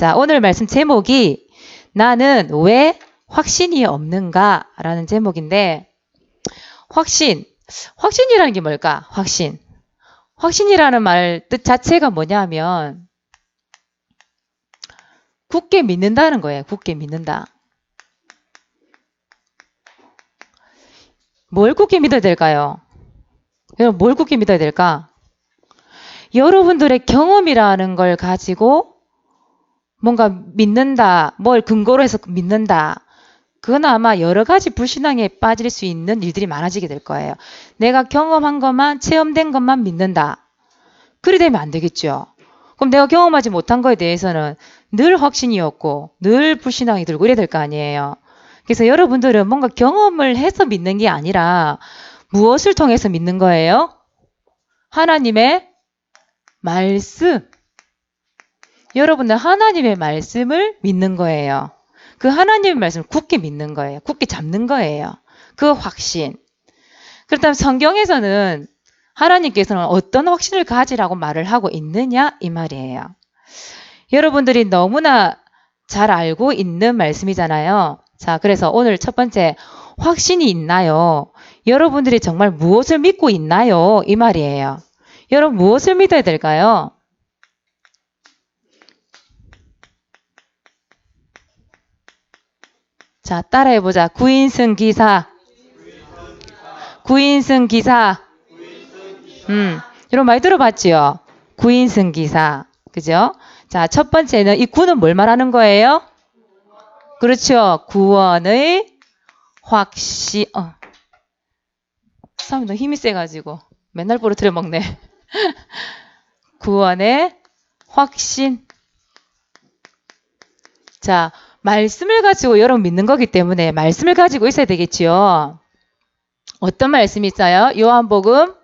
자, 오늘 말씀 제목이 나는 왜 확신이 없는가? 라는 제목인데, 확신이라는 게 뭘까? 확신이라는 말 뜻 자체가 뭐냐면, 굳게 믿는다는 거예요. 굳게 믿는다. 뭘 굳게 믿어야 될까요? 여러분, 뭘 굳게 믿어야 될까? 여러분들의 경험이라는 걸 가지고 뭔가 믿는다, 뭘 근거로 해서 믿는다. 그건 아마 여러 가지 불신앙에 빠질 수 있는 일들이 많아지게 될 거예요. 내가 경험한 것만, 체험된 것만 믿는다. 그리 되면 안 되겠죠. 그럼 내가 경험하지 못한 거에 대해서는 늘 확신이 없고 늘 불신앙이 들고 이래야 될 거 아니에요. 그래서 여러분들은 뭔가 경험을 해서 믿는 게 아니라 무엇을 통해서 믿는 거예요? 하나님의 말씀. 여러분은 하나님의 말씀을 믿는 거예요. 그 하나님의 말씀을 굳게 믿는 거예요. 굳게 잡는 거예요. 그 확신. 그렇다면 성경에서는 하나님께서는 어떤 확신을 가지라고 말을 하고 있느냐 이 말이에요. 여러분들이 너무나 잘 알고 있는 말씀이잖아요. 자, 그래서 오늘 첫 번째, 확신이 있나요? 여러분들이 정말 무엇을 믿고 있나요? 이 말이에요. 여러분 무엇을 믿어야 될까요? 자, 따라해보자. 구인승 기사. 여러분 많이 들어봤지요? 구인승 기사. 그죠? 자, 첫 번째는 이 구는 뭘 말하는 거예요? 그렇죠. 구원의 확신. 사람도 힘이 세가지고 맨날 부러뜨려 먹네. 구원의 확신. 자, 말씀을 가지고 여러분 믿는 거기 때문에 말씀을 가지고 있어야 되겠지요. 어떤 말씀이 있어요? 요한복음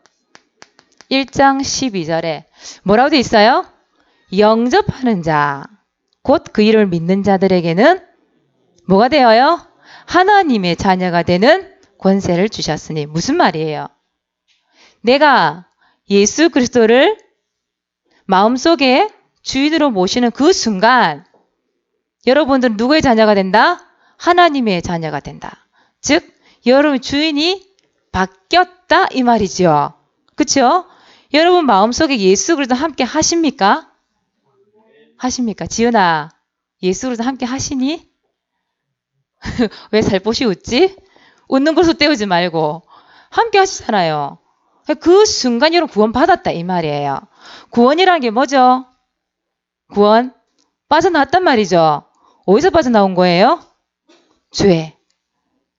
1장 12절에 뭐라고 돼 있어요? 영접하는 자, 곧 그 이름을 믿는 자들에게는 뭐가 되어요? 하나님의 자녀가 되는 권세를 주셨으니. 무슨 말이에요? 내가 예수 그리스도를 마음속에 주인으로 모시는 그 순간 여러분들은 누구의 자녀가 된다? 하나님의 자녀가 된다. 즉 여러분 주인이 바뀌었다 이 말이죠. 그렇죠? 여러분 마음속에 예수 그리스도 함께 하십니까? 하십니까? 지은아, 예수 그리스도 함께 하시니? 왜 살포시 웃지? 웃는 걸로 때우지 말고 함께 하시잖아요. 그 순간 여러분 구원 받았다 이 말이에요. 구원이라는 게 뭐죠? 구원 빠져나왔단 말이죠. 어디서 빠져나온 거예요? 죄.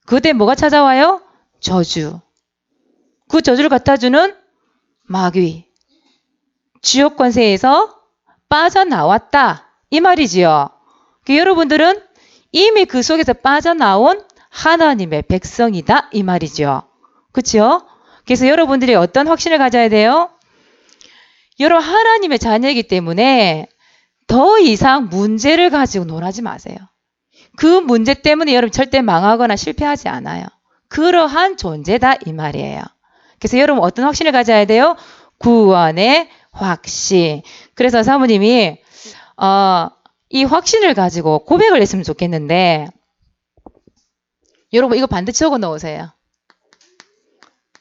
그때 뭐가 찾아와요? 저주. 그 저주를 갖다주는 마귀. 지옥 권세에서 빠져나왔다 이 말이지요. 여러분들은 이미 그 속에서 빠져나온 하나님의 백성이다 이 말이죠. 그렇죠? 그래서 여러분들이 어떤 확신을 가져야 돼요? 여러분 하나님의 자녀이기 때문에 더 이상 문제를 가지고 놀아지 마세요. 그 문제 때문에 여러분 절대 망하거나 실패하지 않아요. 그러한 존재다 이 말이에요. 그래서 여러분 어떤 확신을 가져야 돼요? 구원의 확신. 그래서 사모님이 이 확신을 가지고 고백을 했으면 좋겠는데 여러분 이거 반드시 적어 놓으세요.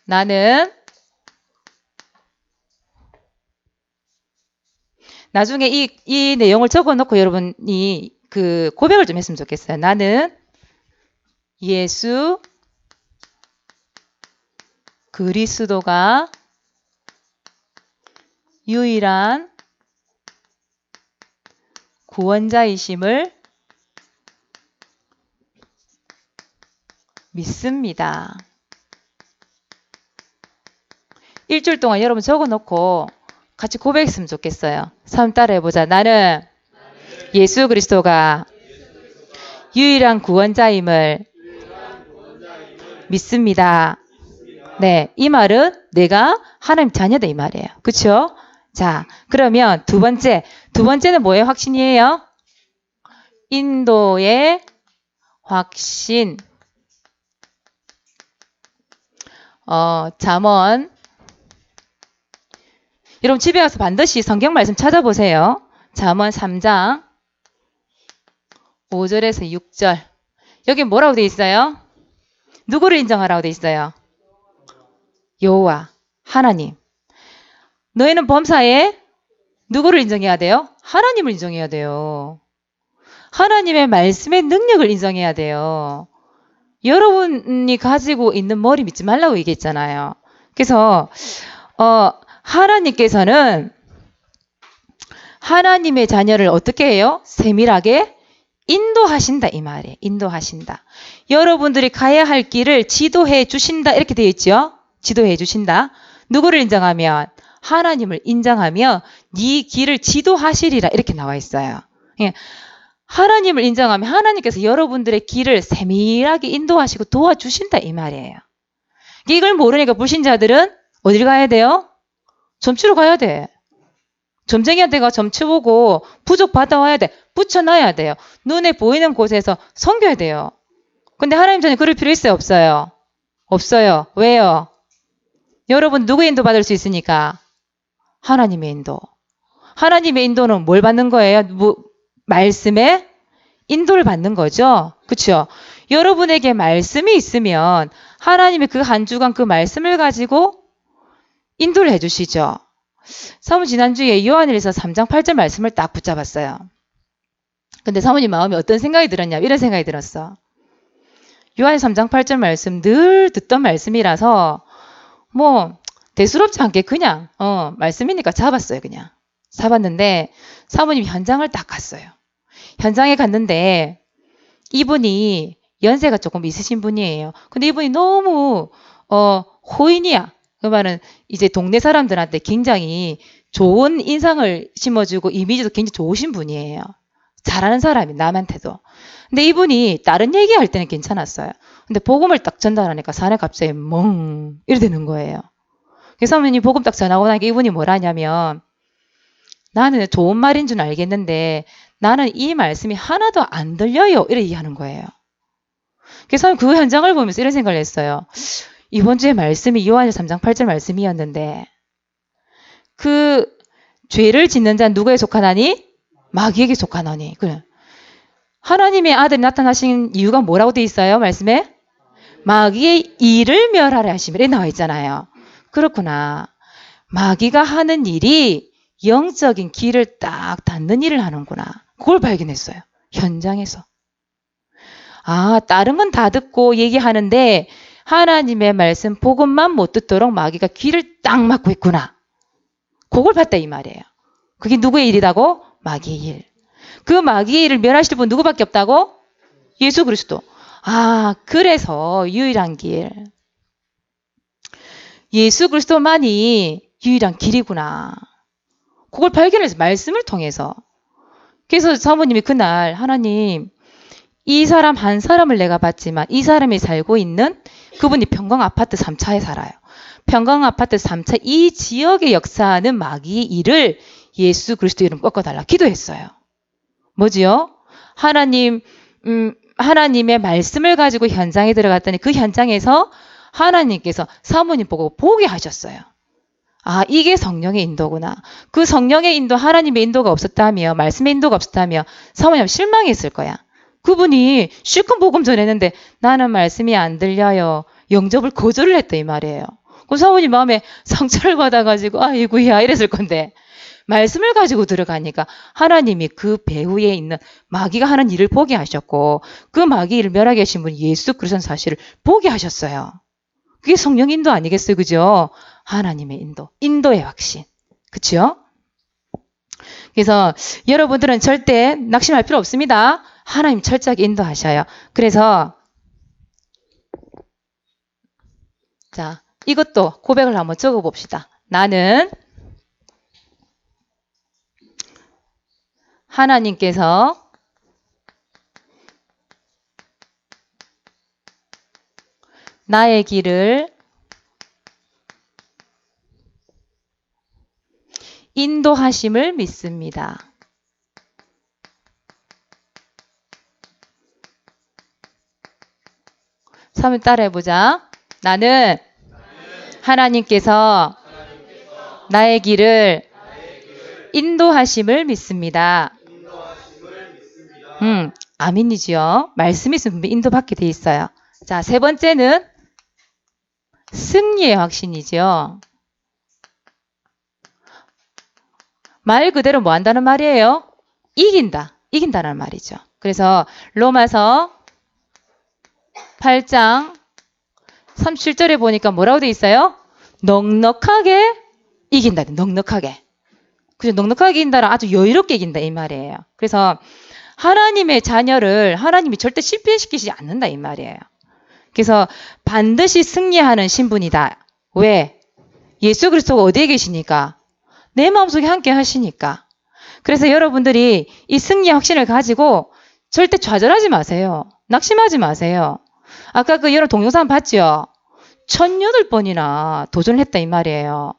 나는 나중에 이 내용을 적어 놓고 여러분이 그 고백을 좀 했으면 좋겠어요. 나는 예수 그리스도가 유일한 구원자이심을 믿습니다. 일주일 동안 여러분 적어놓고 같이 고백했으면 좋겠어요. 삶 따라해보자. 나는 예수 그리스도가 유일한 구원자임을 믿습니다. 네, 이 말은 내가 하나님 자녀다 이 말이에요. 그렇죠? 자, 그러면 두 번째는 뭐의 확신이에요? 인도의 확신. 잠언. 여러분 집에 가서 반드시 성경 말씀 찾아보세요. 잠언 3장 5절에서 6절. 여기 뭐라고 돼 있어요? 누구를 인정하라고 돼 있어요? 여호와, 하나님. 너희는 범사에 누구를 인정해야 돼요? 하나님을 인정해야 돼요. 하나님의 말씀의 능력을 인정해야 돼요. 여러분이 가지고 있는 머리 믿지 말라고 얘기했잖아요. 그래서 하나님께서는 하나님의 자녀를 어떻게 해요? 세밀하게 인도하신다 이 말이에요. 인도하신다. 여러분들이 가야 할 길을 지도해 주신다 이렇게 되어 있죠. 지도해 주신다. 누구를 인정하면? 하나님을 인정하며 네 길을 지도하시리라 이렇게 나와 있어요. 하나님을 인정하면 하나님께서 여러분들의 길을 세밀하게 인도하시고 도와주신다 이 말이에요. 이걸 모르니까 불신자들은 어딜 가야 돼요? 점치러 가야 돼. 점쟁이한테 가 점쳐보고 부족 받아와야 돼. 붙여놔야 돼요. 눈에 보이는 곳에서 섬겨야 돼요. 근데 하나님 전에 그럴 필요 있어요? 없어요? 없어요. 왜요? 여러분 누구의 인도 받을 수 있으니까? 하나님의 인도. 하나님의 인도는 뭘 받는 거예요? 말씀에 인도를 받는 거죠. 그렇죠? 여러분에게 말씀이 있으면 하나님이 그 한 주간 그 말씀을 가지고 인도를 해주시죠. 사모님 지난주에 요한일서 3장 8절 말씀을 딱 붙잡았어요. 근데 사모님 마음에 어떤 생각이 들었냐? 이런 생각이 들었어. 요한일서 3장 8절 말씀 늘 듣던 말씀이라서 뭐 대수롭지 않게 그냥 말씀이니까 잡았어요. 그냥 잡았는데 사모님 현장을 딱 갔어요. 현장에 갔는데 이분이 연세가 조금 있으신 분이에요. 근데 이분이 너무 호인이야. 그 말은 이제 동네 사람들한테 굉장히 좋은 인상을 심어주고 이미지도 굉장히 좋으신 분이에요. 잘하는 사람이 남한테도. 근데 이분이 다른 얘기할 때는 괜찮았어요. 근데 복음을 딱 전달하니까 사내 갑자기 멍 이래 되는 거예요. 그래서 사모님이 복음 딱 전하고 나니까 이분이 뭘 하냐면 나는 좋은 말인 줄 알겠는데 나는 이 말씀이 하나도 안 들려요. 이래 얘기하는 거예요. 그래서 그 현장을 보면서 이런 생각을 했어요. 이번 주에 말씀이 요한일서 3장 8절 말씀이었는데 그 죄를 짓는 자는 누구에 속하나니? 마귀에게 속하나니. 그래. 하나님의 아들이 나타나신 이유가 뭐라고 돼 있어요? 말씀에? 마귀의 일을 멸하라 하심이래 나와 있잖아요. 그렇구나. 마귀가 하는 일이 영적인 길을 딱 닫는 일을 하는구나. 그걸 발견했어요. 현장에서. 아, 다른 건 다 듣고 얘기하는데 하나님의 말씀 복음만 못 듣도록 마귀가 귀를 딱 막고 있구나. 그걸 봤다 이 말이에요. 그게 누구의 일이라고? 마귀의 일. 그 마귀의 일을 멸하실 분 누구밖에 없다고? 예수 그리스도. 아, 그래서 유일한 길. 예수 그리스도만이 유일한 길이구나. 그걸 발견해서 말씀을 통해서. 그래서 사모님이 그날 하나님 이 사람 한 사람을 내가 봤지만 이 사람이 살고 있는 그분이 평강 아파트 3차에 살아요. 평강 아파트 3차 이 지역에 역사하는 마귀의 일을 예수 그리스도 이름 꺾어달라 기도했어요. 뭐지요? 하나님의 말씀을 가지고 현장에 들어갔더니 그 현장에서 하나님께서 사모님 보고 보게 하셨어요. 아, 이게 성령의 인도구나. 그 성령의 인도, 하나님의 인도가 없었다며, 말씀의 인도가 없었다며 사모님 실망했을 거야. 그분이 실컷 복음 전했는데 나는 말씀이 안 들려요. 영접을 거절을 했다 이 말이에요. 그 사모님 마음에 상처를 받아가지고 아이고야 이랬을 건데 말씀을 가지고 들어가니까 하나님이 그 배후에 있는 마귀가 하는 일을 보게 하셨고 그 마귀 일을 멸하게 하신 분이 예수 그리스도는 사실을 보게 하셨어요. 그게 성령 인도 아니겠어요? 그죠? 하나님의 인도. 인도의 확신. 그쵸? 그래서 여러분들은 절대 낙심할 필요 없습니다. 하나님 철저하게 인도하셔요. 그래서 자, 이것도 고백을 한번 적어봅시다. 나는 하나님께서 나의 길을 인도하심을 믿습니다. 한번 따라해보자. 나는 하나님께서 나의 길을 인도하심을 믿습니다. 아멘이지요. 말씀이 있으면 인도받게 돼 있어요. 자, 세 번째는 승리의 확신이죠. 말 그대로 뭐 한다는 말이에요? 이긴다. 이긴다는 말이죠. 그래서 로마서 8장 37절에 보니까 뭐라고 돼 있어요? 넉넉하게 이긴다. 넉넉하게. 그죠? 넉넉하게 이긴다라 아주 여유롭게 이긴다 이 말이에요. 그래서 하나님의 자녀를 하나님이 절대 실패시키지 않는다 이 말이에요. 그래서 반드시 승리하는 신분이다. 왜? 예수 그리스도가 어디에 계시니까? 내 마음속에 함께 하시니까. 그래서 여러분들이 이 승리의 확신을 가지고 절대 좌절하지 마세요. 낙심하지 마세요. 아까 그 여러분 동영상 봤죠? 1008번이나 도전을 했다 이 말이에요.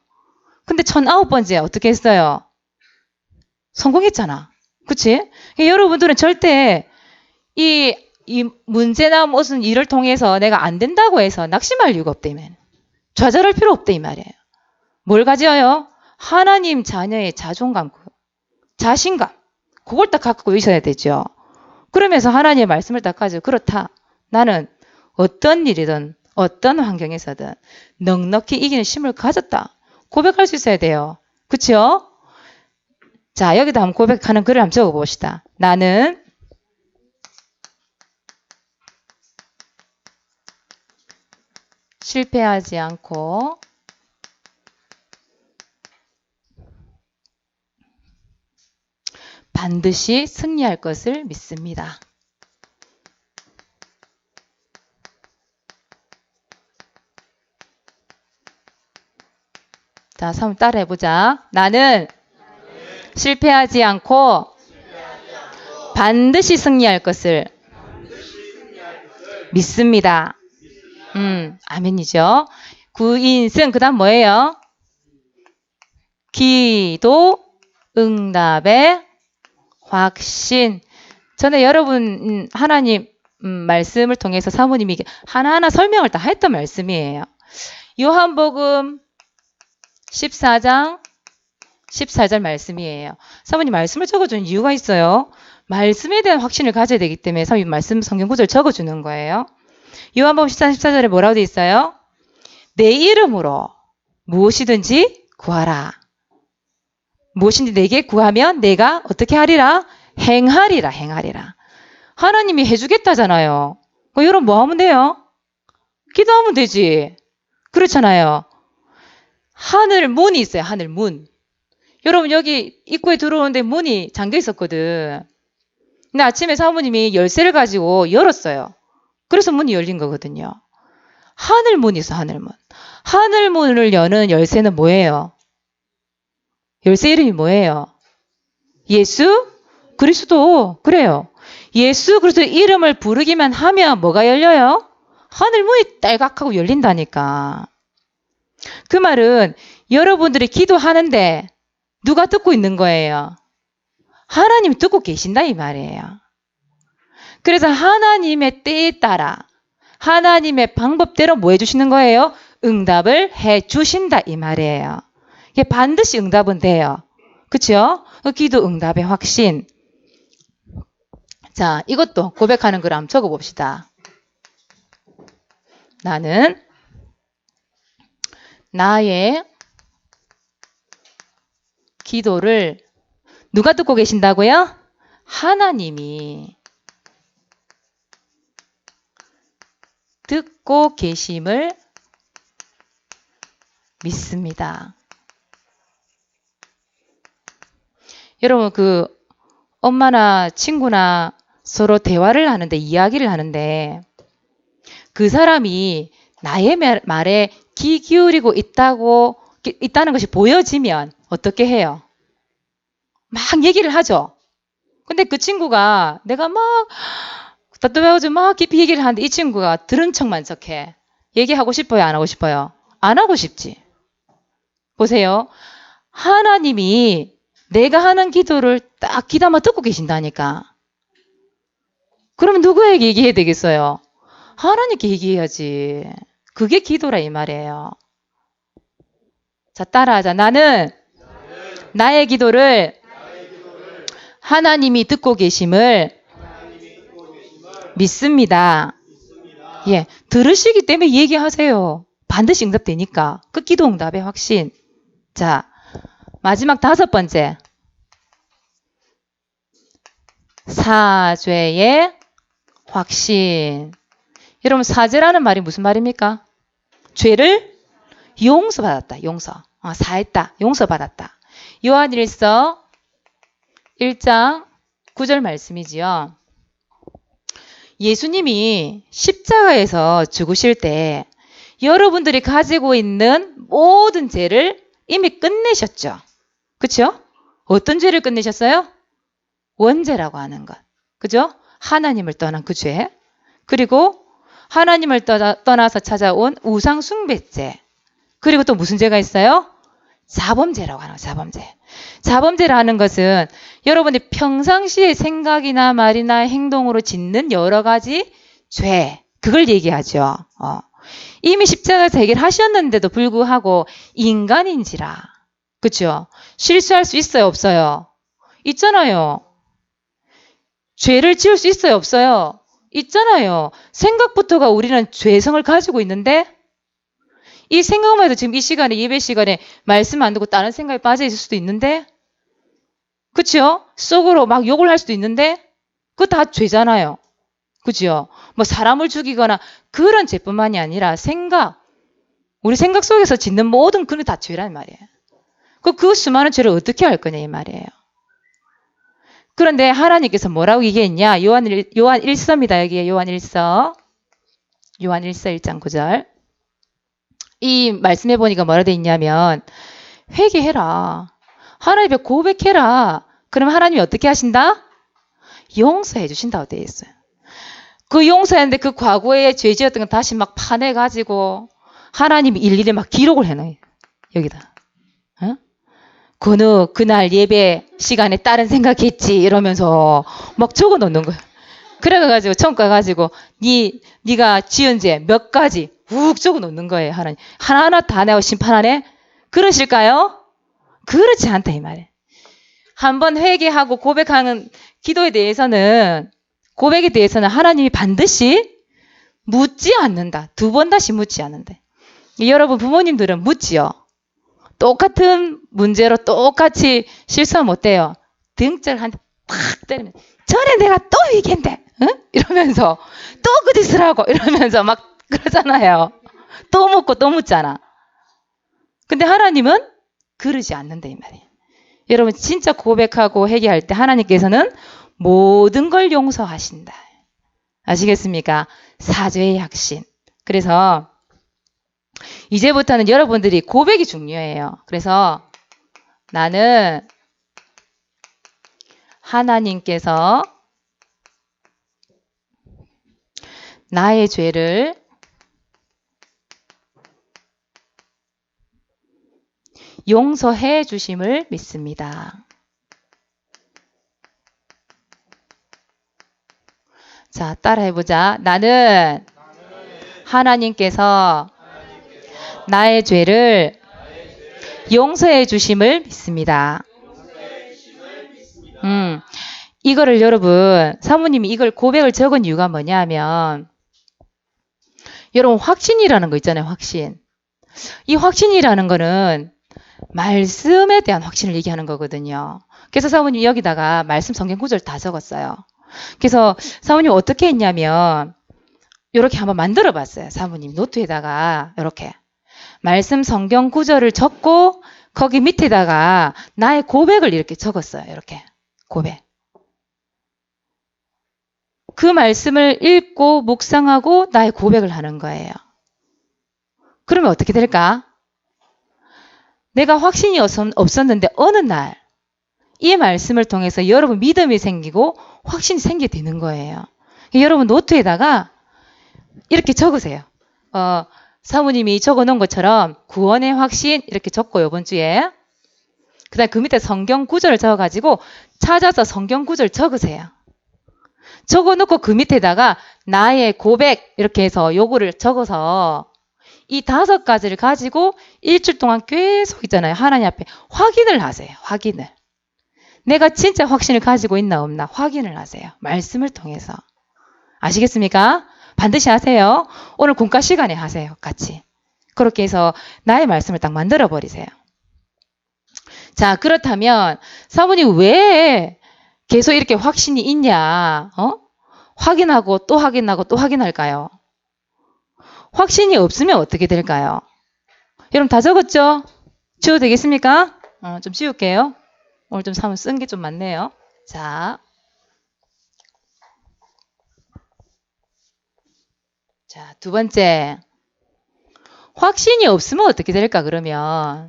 근데 1009번째 어떻게 했어요? 성공했잖아. 그치? 여러분들은 절대 이 문제나 무슨 일을 통해서 내가 안 된다고 해서 낙심할 이유가 없다 이 말이에요. 좌절할 필요 없다 이 말이에요. 뭘 가져요? 하나님 자녀의 자존감, 자신감. 그걸 딱 갖고 있어야 되죠. 그러면서 하나님의 말씀을 딱 가지고 그렇다. 나는 어떤 일이든 어떤 환경에서든 넉넉히 이기는 힘을 가졌다. 고백할 수 있어야 돼요. 그쵸? 자, 여기다 한번 고백하는 글을 한번 적어봅시다. 나는 실패하지 않고 반드시 승리할 것을 믿습니다. 자, 한번 따라해보자. 나는 실패하지 않고 반드시 승리할 것을 믿습니다. 아멘이죠. 구인승, 그 다음 뭐예요? 기도, 응답의 확신. 전에 여러분 하나님 말씀을 통해서 사모님이 하나하나 설명을 다 했던 말씀이에요. 요한복음 14장 14절 말씀이에요. 사모님 말씀을 적어주는 이유가 있어요. 말씀에 대한 확신을 가져야 되기 때문에 사모님 말씀 성경 구절 적어주는 거예요. 요한복음 14장 14절에 뭐라고 돼 있어요? 내 이름으로 무엇이든지 구하라. 무엇인지 내게 구하면 내가 어떻게 하리라? 행하리라. 행하리라. 하나님이 해주겠다잖아요. 여러분 뭐 하면 돼요? 기도하면 되지. 그렇잖아요. 하늘 문이 있어요. 하늘 문. 여러분 여기 입구에 들어오는데 문이 잠겨 있었거든. 근데 아침에 사모님이 열쇠를 가지고 열었어요. 그래서 문이 열린 거거든요. 하늘 문이 있어. 하늘 문. 하늘 문을 여는 열쇠는 뭐예요? 열쇠 이름이 뭐예요? 예수 그리스도. 그래요. 예수 그리스도 이름을 부르기만 하면 뭐가 열려요? 하늘 문이 딸깍하고 열린다니까. 그 말은 여러분들이 기도하는데 누가 듣고 있는 거예요? 하나님이 듣고 계신다 이 말이에요. 그래서 하나님의 때에 따라 하나님의 방법대로 뭐 해주시는 거예요? 응답을 해주신다 이 말이에요. 이게 반드시 응답은 돼요. 그쵸? 기도 응답의 확신. 자, 이것도 고백하는 걸 한번 적어봅시다. 나는 나의 기도를 누가 듣고 계신다고요? 하나님이 듣고 계심을 믿습니다. 여러분 그 엄마나 친구나 서로 대화를 하는데 이야기를 하는데 그 사람이 나의 말에 귀 기울이고 있다는 것이 보여지면 어떻게 해요? 막 얘기를 하죠. 근데 그 친구가 내가 막 답답해가지고 막 깊이 얘기를 하는데 이 친구가 들은 척만 척해. 얘기하고 싶어요? 안 하고 싶어요? 안 하고 싶지. 보세요. 하나님이 내가 하는 기도를 딱 귀담아 듣고 계신다니까. 그러면 누구에게 얘기해야 되겠어요? 하나님께 얘기해야지. 그게 기도라 이 말이에요. 자, 따라하자. 나는 나의 기도를 하나님이 듣고 계심을 믿습니다. 예, 들으시기 때문에 얘기하세요. 반드시 응답되니까. 그 기도 응답의 확신. 자, 마지막 5번째. 사죄의 확신. 여러분, 사죄라는 말이 무슨 말입니까? 죄를 용서받았다. 용서. 사했다. 용서받았다. 요한일서 1장 9절 말씀이지요. 예수님이 십자가에서 죽으실 때 여러분들이 가지고 있는 모든 죄를 이미 끝내셨죠. 그렇죠? 어떤 죄를 끝내셨어요? 원죄라고 하는 것. 그죠? 하나님을 떠난 그 죄. 그리고 하나님을 떠나서 찾아온 우상 숭배죄. 그리고 또 무슨 죄가 있어요? 자범죄라고 하는 거, 자범죄. 자범죄라는 것은 여러분이 평상시에 생각이나 말이나 행동으로 짓는 여러 가지 죄. 그걸 얘기하죠. 이미 십자가에서 해결하셨는데도 불구하고 인간인지라. 그렇죠? 실수할 수 있어요, 없어요? 있잖아요. 죄를 지을 수 있어요, 없어요? 있잖아요. 생각부터가 우리는 죄성을 가지고 있는데 이 생각만 해도 지금 이 시간에 예배 시간에 말씀 안 듣고 다른 생각에 빠져 있을 수도 있는데 그렇죠? 속으로 막 욕을 할 수도 있는데 그거 다 죄잖아요. 그죠? 뭐 사람을 죽이거나 그런 죄뿐만이 아니라 생각, 우리 생각 속에서 짓는 모든 그런 다 죄란 말이에요. 그 수많은 죄를 어떻게 할 거냐 이 말이에요. 그런데 하나님께서 뭐라고 얘기했냐? 요한 1서입니다. 여기에 요한 1서 1장 9절. 이 말씀해 보니까 뭐라 돼 있냐면 회개해라. 하나님 앞에 고백해라. 그럼 하나님이 어떻게 하신다? 용서해 주신다고 되어 있어요. 그 용서했는데 그 과거의 죄 지었던 건 다시 막 파내가지고 하나님이 일일이 막 기록을 해놔요. 여기다. 그날 예배 시간에 다른 생각했지 이러면서 막 적어 놓는 거예요. 그래가지고 처음 가가지고 네가 지은 죄 몇 가지 훅 적어 놓는 거예요. 하나님. 하나하나 다 내고 심판하네? 그러실까요? 그렇지 않다 이 말이에요. 한번 회개하고 고백하는 기도에 대해서는 고백에 대해서는 하나님이 반드시 묻지 않는다. 2번 다시 묻지 않는다. 여러분 부모님들은 묻지요. 똑같은 문제로 똑같이 실수하면 어때요? 등짝을 한 대 팍 때리면 전에 내가 또 얘기했는데 응? 이러면서 또 그 짓을 하고 이러면서 막 그러잖아요. 또 묻고 또 묻잖아. 근데 하나님은 그러지 않는다 이 말이에요. 여러분 진짜 고백하고 회개할 때 하나님께서는 모든 걸 용서하신다. 아시겠습니까? 사죄의 확신. 그래서 이제부터는 여러분들이 고백이 중요해요. 그래서 나는 하나님께서 나의 죄를 용서해 주심을 믿습니다. 자, 따라해보자. 나는 하나님께서 나의 죄를 용서해 주심을 믿습니다. 이거를 여러분, 사모님이 이걸 고백을 적은 이유가 뭐냐면, 여러분, 확신이라는 거 있잖아요, 확신. 이 확신이라는 거는 말씀에 대한 확신을 얘기하는 거거든요. 그래서 사모님이 여기다가 말씀 성경 구절 다 적었어요. 그래서 사모님 어떻게 했냐면, 이렇게 한번 만들어 봤어요. 사모님 노트에다가 이렇게. 말씀 성경 구절을 적고 거기 밑에다가 나의 고백을 이렇게 적었어요. 이렇게 고백. 그 말씀을 읽고 묵상하고 나의 고백을 하는 거예요. 그러면 어떻게 될까? 내가 확신이 없었는데 어느 날 이 말씀을 통해서 여러분 믿음이 생기고 확신이 생기게 되는 거예요. 여러분 노트에다가 이렇게 적으세요. 사모님이 적어놓은 것처럼 구원의 확신 이렇게 적고 이번 주에 그 다음에 그 밑에 성경 구절을 적어가지고 찾아서 성경 구절 적으세요. 적어놓고 그 밑에다가 나의 고백 이렇게 해서 요거를 적어서 이 5가지를 가지고 일주일 동안 계속 있잖아요. 하나님 앞에 확인을 하세요. 확인을. 내가 진짜 확신을 가지고 있나 없나 확인을 하세요. 말씀을 통해서. 아시겠습니까? 반드시 하세요. 오늘 공과 시간에 하세요. 같이. 그렇게 해서 나의 말씀을 딱 만들어 버리세요. 자, 그렇다면 사모님 왜 계속 이렇게 확신이 있냐? 확인하고 또 확인하고 또 확인할까요? 확신이 없으면 어떻게 될까요? 여러분 다 적었죠? 지워도 되겠습니까? 좀 지울게요. 오늘 좀 사문 쓴 게 좀 많네요. 자, 두 번째. 확신이 없으면 어떻게 될까, 그러면?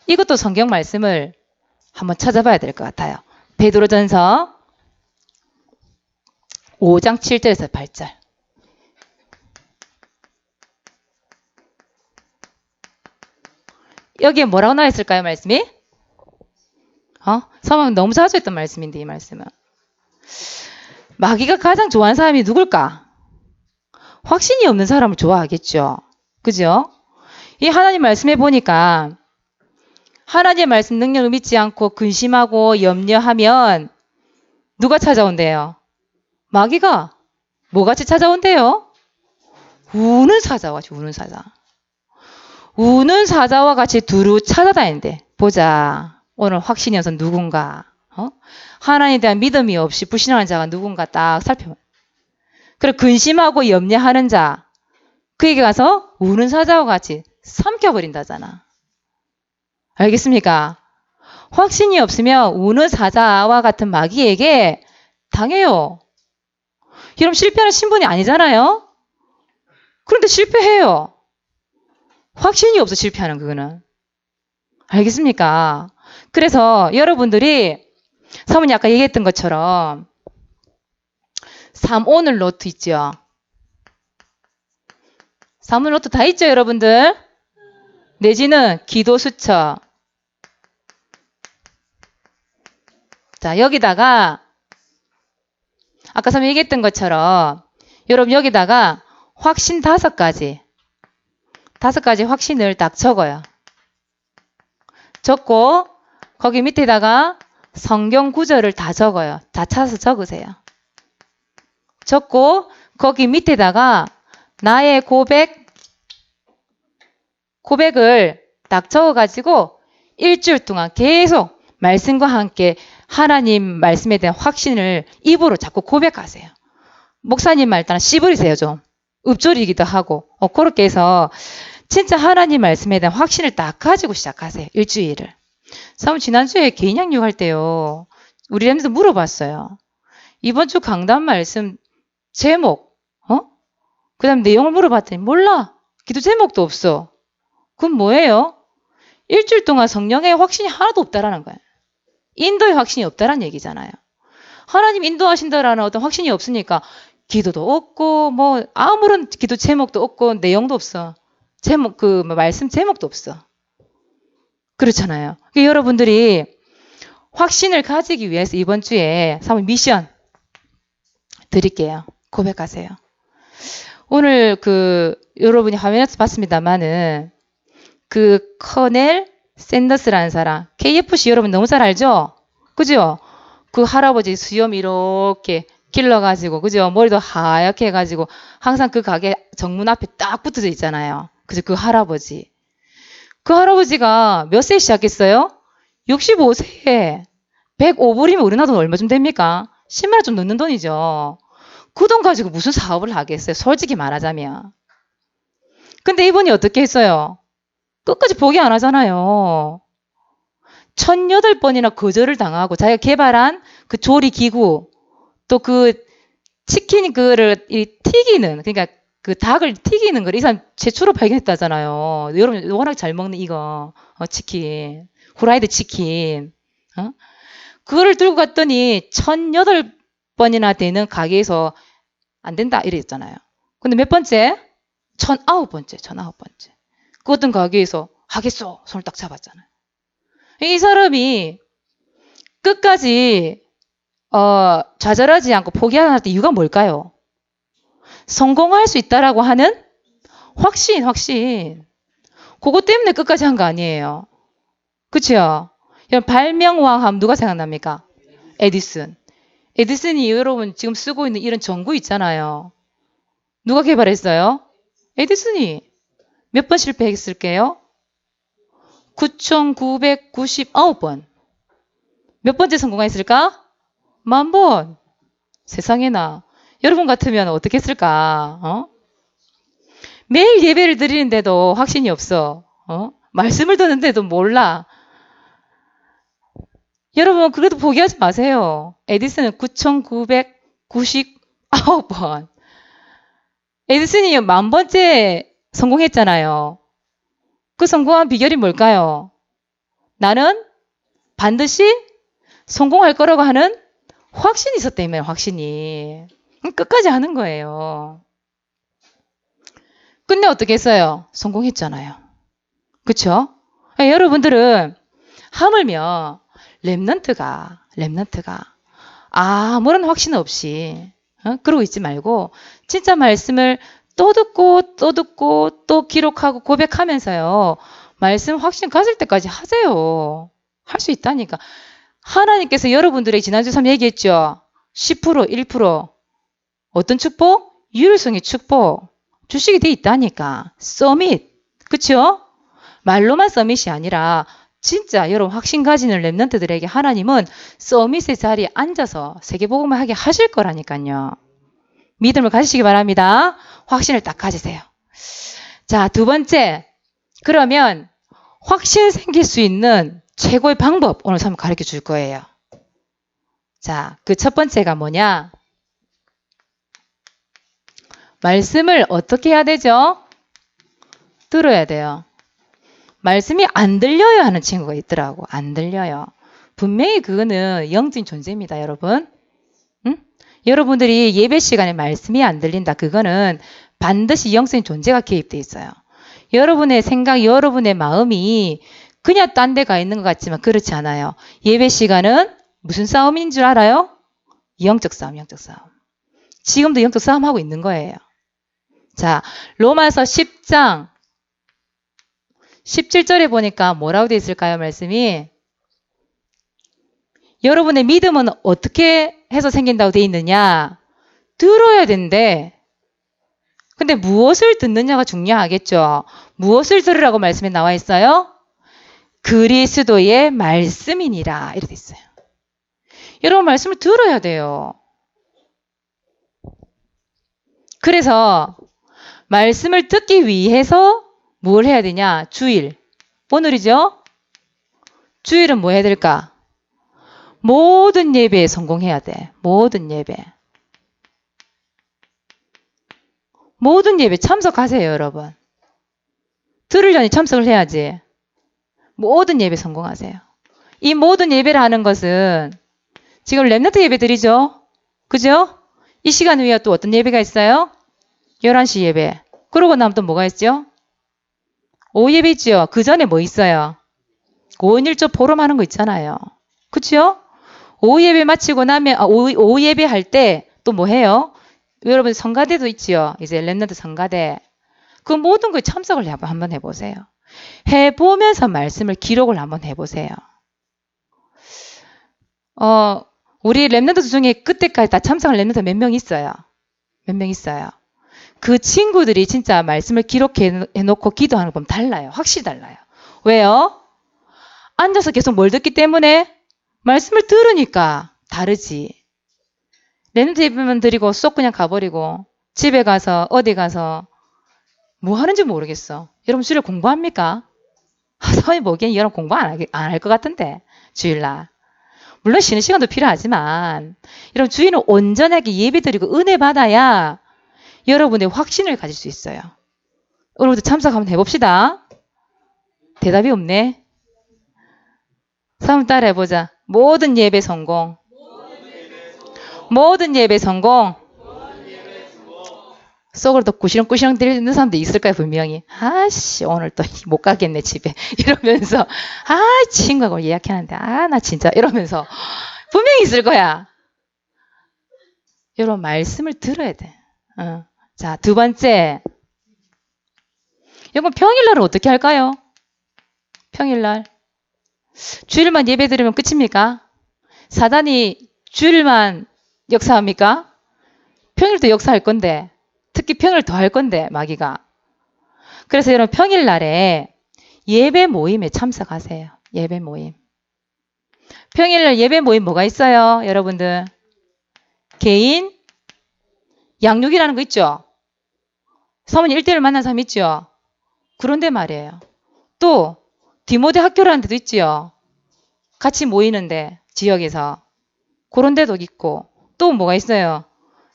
이것도 성경 말씀을 한번 찾아봐야 될 것 같아요. 베드로전서 5장 7절에서 8절. 여기에 뭐라고 나와 있을까요, 말씀이? 성경 너무 자주 했던 말씀인데, 이 말씀은. 마귀가 가장 좋아하는 사람이 누굴까? 확신이 없는 사람을 좋아하겠죠. 그죠? 이 하나님 말씀해 보니까 하나님의 말씀 능력을 믿지 않고 근심하고 염려하면 누가 찾아온대요? 마귀가 뭐같이 찾아온대요? 우는 사자와 우는 사자. 우는 사자와 같이 두루 찾아다닌대. 보자. 오늘 확신이 없어 누군가. 하나님에 대한 믿음이 없이 불신하는 자가 누군가 딱 살펴봐. 그리고 근심하고 염려하는 자. 그에게 가서 우는 사자와 같이 삼켜버린다잖아. 알겠습니까? 확신이 없으면 우는 사자와 같은 마귀에게 당해요. 여러분 실패하는 신분이 아니잖아요. 그런데 실패해요. 확신이 없어 실패하는 그거는. 알겠습니까? 그래서 여러분들이 사모님 아까 얘기했던 것처럼 3오늘 노트 있죠. 3오늘 노트 다 있죠 여러분들? 내지는 기도 수첩. 자 여기다가 아까 사모님 얘기했던 것처럼 여러분 여기다가 확신 5가지 확신을 딱 적어요. 적고 거기 밑에다가 성경 구절을 다 적어요. 다 찾아서 적으세요. 적고 거기 밑에다가 나의 고백을 딱 적어가지고 일주일 동안 계속 말씀과 함께 하나님 말씀에 대한 확신을 입으로 자꾸 고백하세요. 목사님 말 따라 씨부리세요 좀. 읊조리기도 하고 그렇게 해서 진짜 하나님 말씀에 대한 확신을 딱 가지고 시작하세요. 일주일을. 사모님 지난주에 개인 양육할 때요. 우리 람들도 물어봤어요. 이번 주 강단 말씀 제목 그 다음 내용을 물어봤더니 몰라. 기도 제목도 없어. 그건 뭐예요? 일주일 동안 성령의 확신이 하나도 없다라는 거예요. 인도의 확신이 없다라는 얘기잖아요. 하나님 인도하신다라는 어떤 확신이 없으니까 기도도 없고 뭐 아무런 기도 제목도 없고 내용도 없어. 제목 말씀 제목도 없어. 그렇잖아요. 그러니까 여러분들이 확신을 가지기 위해서 이번 주에 사모님 미션 드릴게요. 고백하세요. 오늘 여러분이 화면에서 봤습니다만은 커넬 샌더스라는 사람 KFC 여러분 너무 잘 알죠? 그죠? 그 할아버지 수염 이렇게 길러가지고 그죠? 머리도 하얗게 해가지고 항상 그 가게 정문 앞에 딱 붙어져 있잖아요. 그죠? 그 할아버지가 몇 세에 시작했어요? 65세에 105불이면 우리나라 돈 얼마 좀 됩니까? 10만 원 좀 넘는 돈이죠. 그 돈 가지고 무슨 사업을 하겠어요? 솔직히 말하자면. 근데 이분이 어떻게 했어요? 끝까지 포기 안 하잖아요. 1008번이나 거절을 당하고 자기가 개발한 그 조리기구 또 치킨 튀기는 그러니까 그 닭을 튀기는 걸 이 사람 최초로 발견했다잖아요. 여러분 워낙 잘 먹는 이거 치킨 후라이드 치킨 그거를 들고 갔더니 1008번이나 되는 가게에서 안 된다 이랬잖아요. 근데 몇 번째? 1009번째. 그 어떤 가게에서 하겠어 손을 딱 잡았잖아요. 이 사람이 끝까지 좌절하지 않고 포기하는 이유가 뭘까요? 성공할 수 있다라고 하는 확신. 그것 때문에 끝까지 한 거 아니에요. 그쵸? 여러분, 발명왕 하면 누가 생각납니까? 에디슨. 에디슨이 여러분 지금 쓰고 있는 이런 전구 있잖아요. 누가 개발했어요? 에디슨이. 몇 번 실패했을게요? 9,999번. 몇 번째 성공했을까? 10,000번. 세상에나. 여러분 같으면 어떻게 했을까? 매일 예배를 드리는데도 확신이 없어. 말씀을 듣는데도 몰라. 여러분, 그래도 포기하지 마세요. 에디슨은 9,999번. 에디슨이 10,000번째 성공했잖아요. 그 성공한 비결이 뭘까요? 나는 반드시 성공할 거라고 하는 확신이 있었다면, 확신이. 끝까지 하는 거예요. 끝내 어떻게 했어요? 성공했잖아요. 그쵸? 여러분들은 하물며 렘넌트가 아무런 확신 없이 그러고 있지 말고 진짜 말씀을 또 듣고 또 기록하고 고백하면서요. 말씀 확신 가질 때까지 하세요. 할 수 있다니까. 하나님께서 여러분들에게 지난주 3 얘기했죠. 10%, 1% 어떤 축복? 유일성의 축복 주식이 돼 있다니까. 서밋. 그쵸? 말로만 서밋이 아니라 진짜 여러분 확신 가지는 렘넌트들에게 하나님은 서밋의 자리에 앉아서 세계복음을 하게 하실 거라니까요. 믿음을 가지시기 바랍니다. 확신을 딱 가지세요. 자, 두 번째. 그러면 확신 생길 수 있는 최고의 방법 오늘 한번 가르쳐 줄 거예요. 자, 그 첫 번째가 뭐냐? 말씀을 어떻게 해야 되죠? 들어야 돼요. 말씀이 안 들려요 하는 친구가 있더라고. 안 들려요. 분명히 그거는 영적인 존재입니다, 여러분. 응? 여러분들이 예배 시간에 말씀이 안 들린다. 그거는 반드시 영적인 존재가 개입돼 있어요. 여러분의 생각, 여러분의 마음이 그냥 딴 데 가 있는 것 같지만 그렇지 않아요. 예배 시간은 무슨 싸움인 줄 알아요? 영적 싸움, 영적 싸움. 지금도 영적 싸움 하고 있는 거예요. 자, 로마서 10장 17절에 보니까 뭐라고 되어 있을까요? 말씀이 여러분의 믿음은 어떻게 해서 생긴다고 되어 있느냐? 들어야 된대. 근데 무엇을 듣느냐가 중요하겠죠. 무엇을 들으라고 말씀에 나와 있어요? 그리스도의 말씀이니라. 이렇게 돼 있어요. 여러분 말씀을 들어야 돼요. 그래서 말씀을 듣기 위해서 뭘 해야 되냐? 주일. 오늘이죠? 주일은 뭐 해야 될까? 모든 예배에 성공해야 돼. 모든 예배. 모든 예배 참석하세요, 여러분. 들으려니 참석을 해야지. 모든 예배 성공하세요. 이 모든 예배를 하는 것은 지금 렘넌트 예배 드리죠? 그죠? 이 시간 위에 또 어떤 예배가 있어요? 11시 예배. 그러고 나면 또 뭐가 있죠? 오후 예배 있죠? 그 전에 뭐 있어요? 5인1조 포럼 하는 거 있잖아요. 그쵸? 오후 예배 마치고 나면, 오후 예배 할 때 또 뭐 해요? 여러분 성가대도 있지요? 이제 렘넌트 성가대. 그 모든 거에 참석을 한번 해보세요. 해보면서 말씀을 기록을 한번 해보세요. 우리 렘넌트 중에 그때까지 다 참석한 렘넌트 몇 명 있어요? 몇 명 있어요? 그 친구들이 진짜 말씀을 기록해놓고 기도하는 거 보면 달라요. 확실히 달라요. 왜요? 앉아서 계속 뭘 듣기 때문에? 말씀을 들으니까 다르지. 렘넌트 예배만 드리고 쏙 그냥 가버리고 집에 가서 어디 가서 뭐 하는지 모르겠어. 여러분 주일 공부합니까? 선생님 보기엔 여러분 공부 안 할 것 같은데 주일날. 물론 쉬는 시간도 필요하지만 여러분 주일은 온전하게 예배 드리고 은혜 받아야 여러분의 확신을 가질 수 있어요. 오늘부터 참석 한번 해봅시다. 대답이 없네. 한번 따라 해보자. 모든 예배 성공. 모든 예배 성공. 속으로 또 꾸시렁꾸시렁 들리는 사람도 있을 거야 분명히. 아씨 오늘 또 못 가겠네 집에 이러면서 친구하고 예약해놨는데 나 진짜 이러면서 분명히 있을 거야. 여러분 말씀을 들어야 돼. 자, 두 번째. 여러분 평일날은 어떻게 할까요? 평일날 주일만 예배 드리면 끝입니까? 사단이 주일만 역사합니까? 평일도 역사할 건데, 특히 평일 더 할 건데, 마귀가. 그래서 여러분 평일날에 예배 모임에 참석하세요. 예배 모임. 평일날 예배 모임 뭐가 있어요? 여러분들. 개인 양육이라는 거 있죠? 사모님 1대1 만난 사람 있죠? 그런데 말이에요. 또 디모데 학교라는 데도 있지요. 같이 모이는데 지역에서. 그런 데도 있고. 또 뭐가 있어요?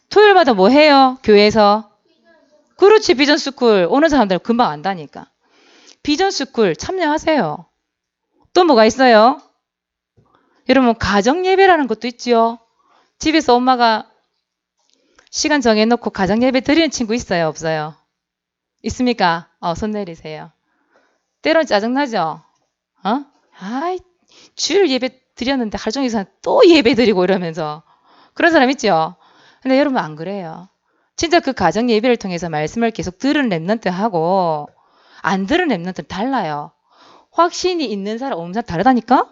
토요일마다 뭐 해요? 교회에서. 그렇지. 비전스쿨. 오는 사람들 금방 안다니까. 비전스쿨 참여하세요. 또 뭐가 있어요? 여러분 가정예배라는 것도 있지요. 집에서 엄마가 시간 정해놓고 가정예배 드리는 친구 있어요? 없어요? 있습니까? 손 내리세요. 때론 짜증나죠? 아이, 주일 예배 드렸는데 하루 종일 또 예배 드리고 이러면서. 그런 사람 있죠? 근데 여러분 안 그래요. 진짜 그 가정 예배를 통해서 말씀을 계속 들은 랩런트하고 안 들은 랩런트는 달라요. 확신이 있는 사람, 없는 사람 다르다니까?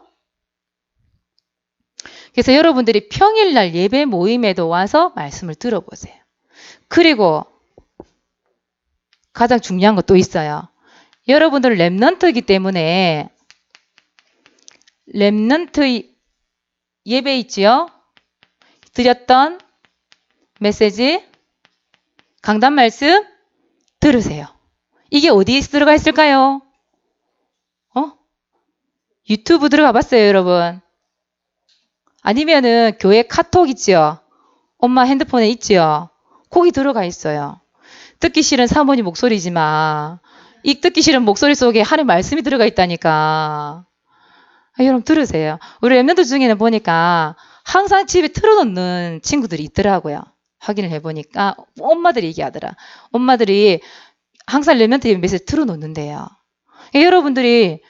그래서 여러분들이 평일날 예배 모임에도 와서 말씀을 들어보세요. 그리고 가장 중요한 것도 있어요. 여러분들 랩런트이기 때문에 랩런트 예배 있지요? 드렸던 메시지, 강단 말씀 들으세요. 이게 어디에 들어가 있을까요? 유튜브 들어가 봤어요, 여러분? 아니면은 교회 카톡 있지요? 엄마 핸드폰에 있지요? 거기 들어가 있어요. 듣기 싫은 사모님 목소리지만 이 듣기 싫은 목소리 속에 하나님 말씀이 들어가 있다니까. 여러분 들으세요. 우리 랩런트 중에는 보니까 항상 집에 틀어놓는 친구들이 있더라고요. 확인을 해보니까 엄마들이 얘기하더라. 엄마들이 항상 랩런트 예배 메시지 틀어놓는데요. 여러분들이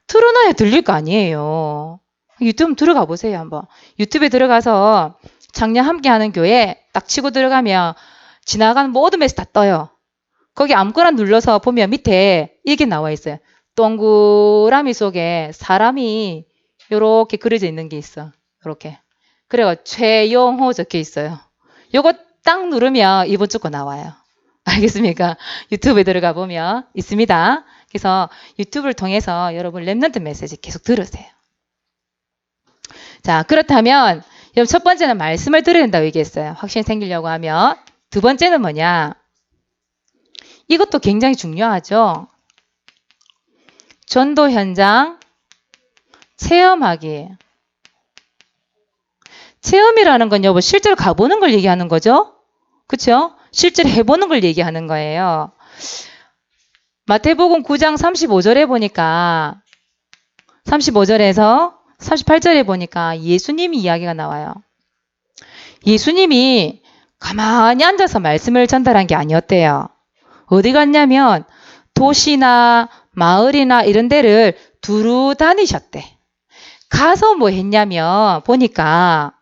틀어놔야 들릴 거 아니에요. 유튜브 들어가 보세요, 한번. 유튜브에 들어가서 작년 함께하는 교회 딱 치고 들어가면 지나가는 모든 메시지 다 떠요. 거기 아무거나 눌러서 보면 밑에 이게 나와 있어요. 동그라미 속에 사람이 요렇게 그려져 있는 게 있어. 요렇게. 그래가 최용호 적혀 있어요. 요거 딱 누르면 이번 주 거 나와요. 알겠습니까? 유튜브에 들어가 보면 있습니다. 그래서 유튜브를 통해서 여러분 랩런트 메시지 계속 들으세요. 자, 그렇다면 여러분 첫 번째는 말씀을 들어야 된다고 얘기했어요. 확신이 생기려고 하면. 두 번째는 뭐냐? 이것도 굉장히 중요하죠. 전도 현장 체험하기. 체험이라는 건 여러분 실제로 가보는 걸 얘기하는 거죠. 그렇죠? 실제로 해보는 걸 얘기하는 거예요. 마태복음 9장 35절에 보니까 35절에서 38절에 보니까 예수님이 이야기가 나와요. 예수님이 가만히 앉아서 말씀을 전달한 게 아니었대요. 어디 갔냐면 도시나 마을이나 이런 데를 두루 다니셨대. 가서 뭐 했냐면 보니까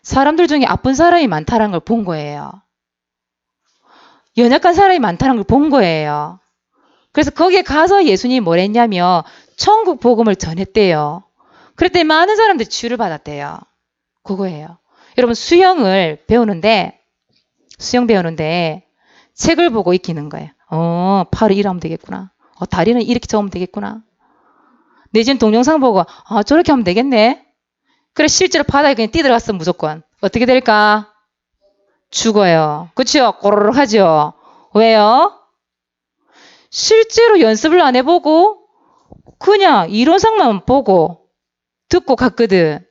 사람들 중에 아픈 사람이 많다는 걸 본 거예요. 연약한 사람이 많다는 걸 본 거예요. 그래서 거기에 가서 예수님이 뭘 했냐면 천국 복음을 전했대요. 그랬더니 많은 사람들이 치유를 받았대요. 그거예요. 여러분 수영 배우는데 책을 보고 익히는 거예요. 팔을 이러면 되겠구나. 다리는 이렇게 저으면 되겠구나. 내지는 동영상 보고 저렇게 하면 되겠네. 그래 실제로 바다에 그냥 뛰어들어갔으면 무조건 어떻게 될까? 죽어요. 그렇죠? 꼬르륵 하죠. 왜요? 실제로 연습을 안 해보고 그냥 이론상만 보고 듣고 갔거든.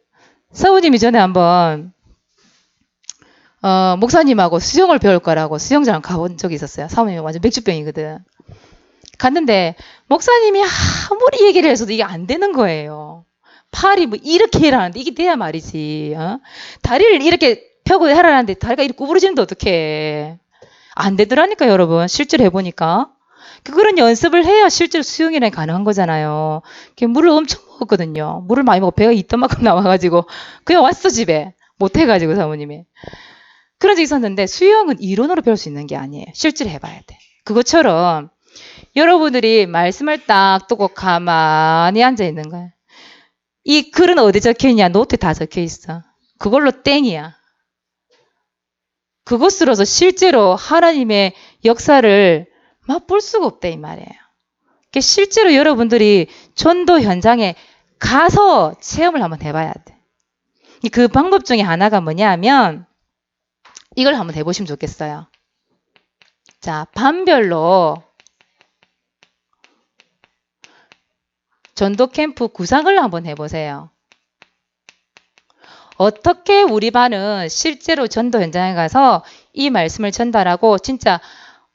사부님이 전에 한번 목사님하고 수영을 배울 거라고 수영장 가본 적이 있었어요. 사부님이 완전 맥주병이거든. 갔는데 목사님이 아무리 얘기를 해서도 이게 안 되는 거예요. 팔이 뭐 이렇게 해라는데 이게 돼야 말이지. 다리를 이렇게 펴고 해라는데 다리가 이렇게 구부러지는데 어떡해. 안 되더라니까 여러분. 실제로 해보니까. 그런 연습을 해야 실제로 수영이랑 가능한 거잖아요. 물을 엄청 먹었거든요. 물을 많이 먹고 배가 있던 만큼 나와가지고 그냥 왔어 집에. 못해가지고 사모님이. 그런 적이 있었는데 수영은 이론으로 배울 수 있는 게 아니에요. 실제로 해봐야 돼. 그것처럼 여러분들이 말씀을 딱 두고 가만히 앉아 있는 거예요. 이 글은 어디 적혀 있냐? 노트에 다 적혀 있어. 그걸로 땡이야. 그것으로서 실제로 하나님의 역사를 맛볼 수가 없다 이 말이에요. 그러니까 실제로 여러분들이 전도 현장에 가서 체험을 한번 해봐야 돼. 그 방법 중에 하나가 뭐냐 하면 이걸 한번 해보시면 좋겠어요. 자, 반별로 전도 캠프 구상을 한번 해보세요. 어떻게 우리 반은 실제로 전도 현장에 가서 이 말씀을 전달하고 진짜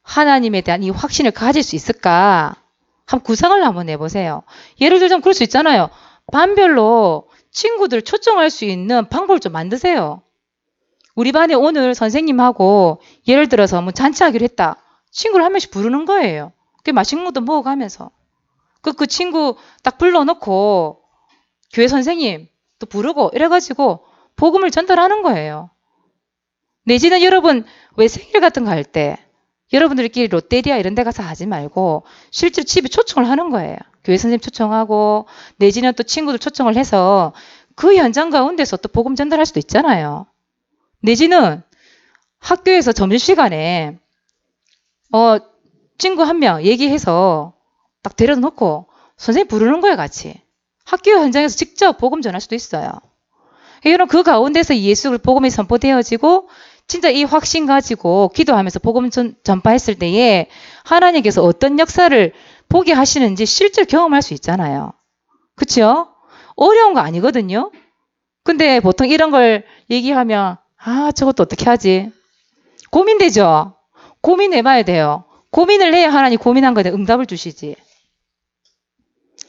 하나님에 대한 이 확신을 가질 수 있을까? 한번 구상을 한번 해보세요. 예를 들자면 그럴 수 있잖아요. 반별로 친구들 초청할 수 있는 방법을 좀 만드세요. 우리 반에 오늘 선생님하고 예를 들어서 뭐 잔치하기로 했다. 친구를 한 명씩 부르는 거예요. 그 맛있는 것도 먹어가면서. 그 친구 딱 불러놓고 교회 선생님 또 부르고 이래가지고 복음을 전달하는 거예요. 내지는 여러분 왜 생일 같은 거 할 때 여러분들끼리 롯데리아 이런 데 가서 하지 말고 실제로 집에 초청을 하는 거예요. 교회 선생님 초청하고 내지는 또 친구들 초청을 해서 그 현장 가운데서 또 복음 전달할 수도 있잖아요. 내지는 학교에서 점심시간에 친구 한 명 얘기해서 딱 데려다 놓고 선생님 부르는 거예요, 같이. 학교 현장에서 직접 복음 전할 수도 있어요. 여러분 그 가운데서 예수를 복음이 선포되어지고 진짜 이 확신 가지고 기도하면서 복음 전파했을 때에 하나님께서 어떤 역사를 보게 하시는지 실제로 경험할 수 있잖아요. 그렇죠? 어려운 거 아니거든요. 근데 보통 이런 걸 얘기하면 저것도 어떻게 하지? 고민되죠? 고민해봐야 돼요. 고민을 해야 하나님 고민한 거에 대한 응답을 주시지.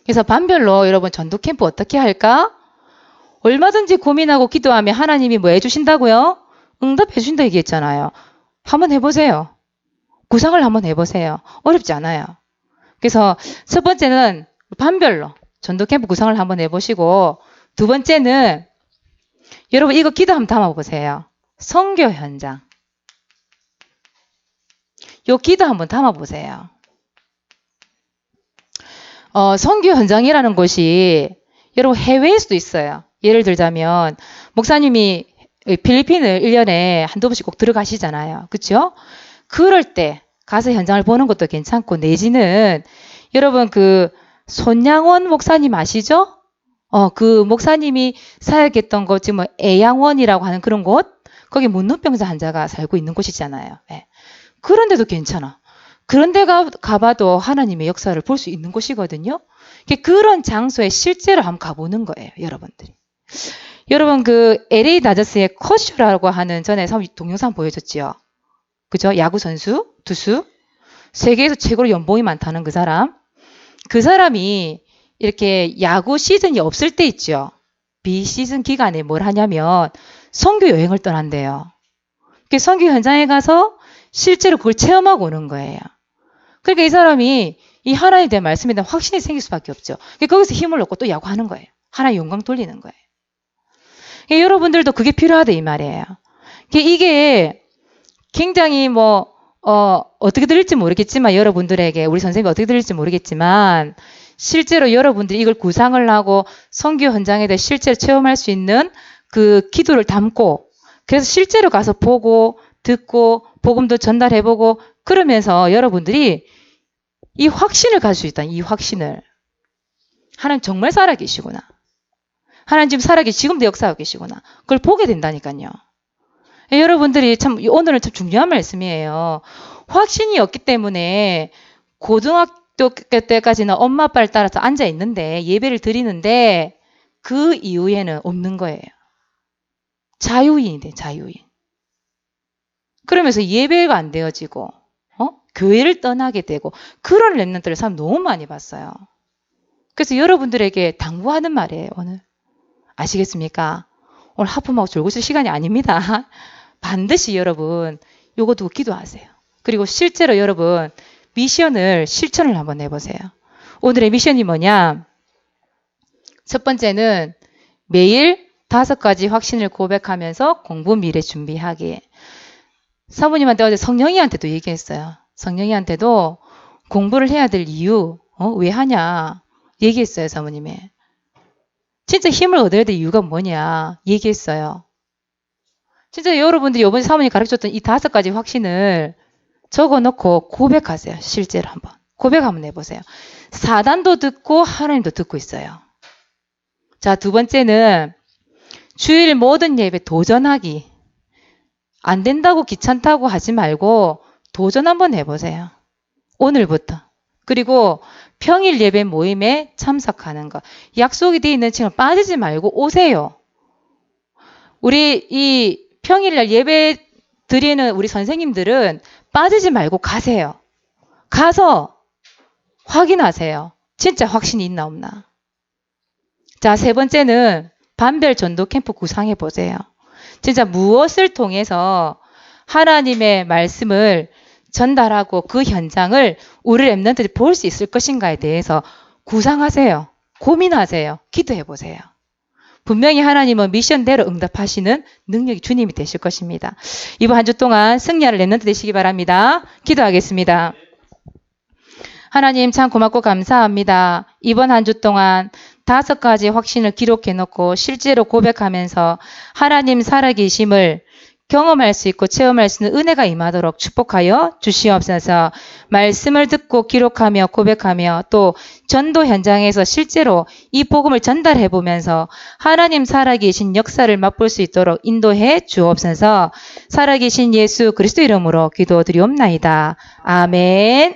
그래서 반별로 여러분 전도 캠프 어떻게 할까? 얼마든지 고민하고 기도하면 하나님이 뭐 해주신다고요? 응답해 주신다 얘기했잖아요. 한번 해보세요. 구상을 한번 해보세요. 어렵지 않아요. 그래서 첫 번째는 반별로 전도 캠프 구상을 한번 해보시고 두 번째는 여러분 이거 기도 한번 담아보세요. 선교 현장. 요 기도 한번 담아보세요. 선교 현장이라는 곳이 여러분 해외일 수도 있어요. 예를 들자면 목사님이 필리핀을 1년에 한두 번씩 꼭 들어가시잖아요. 그렇죠? 그럴 때 가서 현장을 보는 것도 괜찮고 내지는 여러분 그 손양원 목사님 아시죠? 그 목사님이 사역했던 곳 지금 애양원이라고 하는 그런 곳 거기 문눈병자 환자가 살고 있는 곳이잖아요. 네. 그런 데도 괜찮아. 그런 데 가봐도 하나님의 역사를 볼 수 있는 곳이거든요. 그런 장소에 실제로 한번 가보는 거예요. 여러분들이. 여러분 그 LA 다저스의 커쇼라고 하는 전에 동영상 보여줬지요. 그죠? 야구 선수, 투수. 세계에서 최고로 연봉이 많다는 그 사람. 그 사람이 이렇게 야구 시즌이 없을 때 있죠. 비시즌 기간에 뭘 하냐면 선교 여행을 떠난대요. 선교 현장에 가서 실제로 그걸 체험하고 오는 거예요. 그러니까 이 사람이 이 하나님에 대한 말씀에 대한 확신이 생길 수밖에 없죠. 거기서 힘을 얻고 또 야구하는 거예요. 하나의 영광 돌리는 거예요. 여러분들도 그게 필요하다 이 말이에요. 이게 굉장히 어떻게 들릴지 모르겠지만 여러분들에게 우리 선생님이 어떻게 들릴지 모르겠지만 실제로 여러분들이 이걸 구상을 하고 선교 현장에 대해 실제로 체험할 수 있는 그 기도를 담고 그래서 실제로 가서 보고 듣고 복음도 전달해보고 그러면서 여러분들이 이 확신을 가질 수 있다. 이 확신을. 하나님 정말 살아계시구나. 하나님 지금 지금도 역사하고 계시구나. 그걸 보게 된다니까요. 여러분들이 참 오늘은 참 중요한 말씀이에요. 확신이 없기 때문에 고등학교 때까지는 엄마 아빠를 따라서 앉아 있는데 예배를 드리는데 그 이후에는 없는 거예요. 자유인이 돼. 자유인. 그러면서 예배가 안 되어지고 교회를 떠나게 되고 그런 렘넌트를 참 너무 많이 봤어요. 그래서 여러분들에게 당부하는 말이에요. 오늘. 아시겠습니까? 오늘 하품하고 졸고 있을 시간이 아닙니다. 반드시 여러분 요거 두고 기도하세요. 그리고 실제로 여러분 미션을 실천을 한번 해보세요. 오늘의 미션이 뭐냐? 첫 번째는 매일 5가지 확신을 고백하면서 공부 미래 준비하기. 사모님한테 어제 성령이한테도 얘기했어요. 성령이한테도 공부를 해야 될 이유 왜 하냐 얘기했어요. 사모님이. 진짜 힘을 얻어야 될 이유가 뭐냐 얘기했어요. 진짜 여러분들이 이번에 사모님 가르쳐줬던 이 5가지 확신을 적어놓고 고백하세요. 실제로 한번. 고백 한번 해보세요. 사단도 듣고 하나님도 듣고 있어요. 자, 2번째는 주일 모든 예배 도전하기. 안 된다고 귀찮다고 하지 말고 도전 한번 해보세요. 오늘부터. 그리고 평일 예배 모임에 참석하는 거. 약속이 되어 있는 시간 빠지지 말고 오세요. 우리 이 평일날 예배 드리는 우리 선생님들은 빠지지 말고 가세요. 가서 확인하세요. 진짜 확신이 있나 없나. 자, 3번째는 반별 전도 캠프 구상해 보세요. 진짜 무엇을 통해서 하나님의 말씀을 전달하고 그 현장을 우리 랩런트들이 볼 수 있을 것인가에 대해서 구상하세요. 고민하세요. 기도해 보세요. 분명히 하나님은 미션대로 응답하시는 능력이 주님이 되실 것입니다. 이번 한 주 동안 승리하는 랩런트 되시기 바랍니다. 기도하겠습니다. 하나님 참 고맙고 감사합니다. 이번 한 주 동안 5가지 확신을 기록해 놓고 실제로 고백하면서 하나님 살아계심을 경험할 수 있고 체험할 수 있는 은혜가 임하도록 축복하여 주시옵소서. 말씀을 듣고 기록하며 고백하며 또 전도 현장에서 실제로 이 복음을 전달해 보면서 하나님 살아계신 역사를 맛볼 수 있도록 인도해 주옵소서. 살아계신 예수 그리스도 이름으로 기도드리옵나이다. 아멘.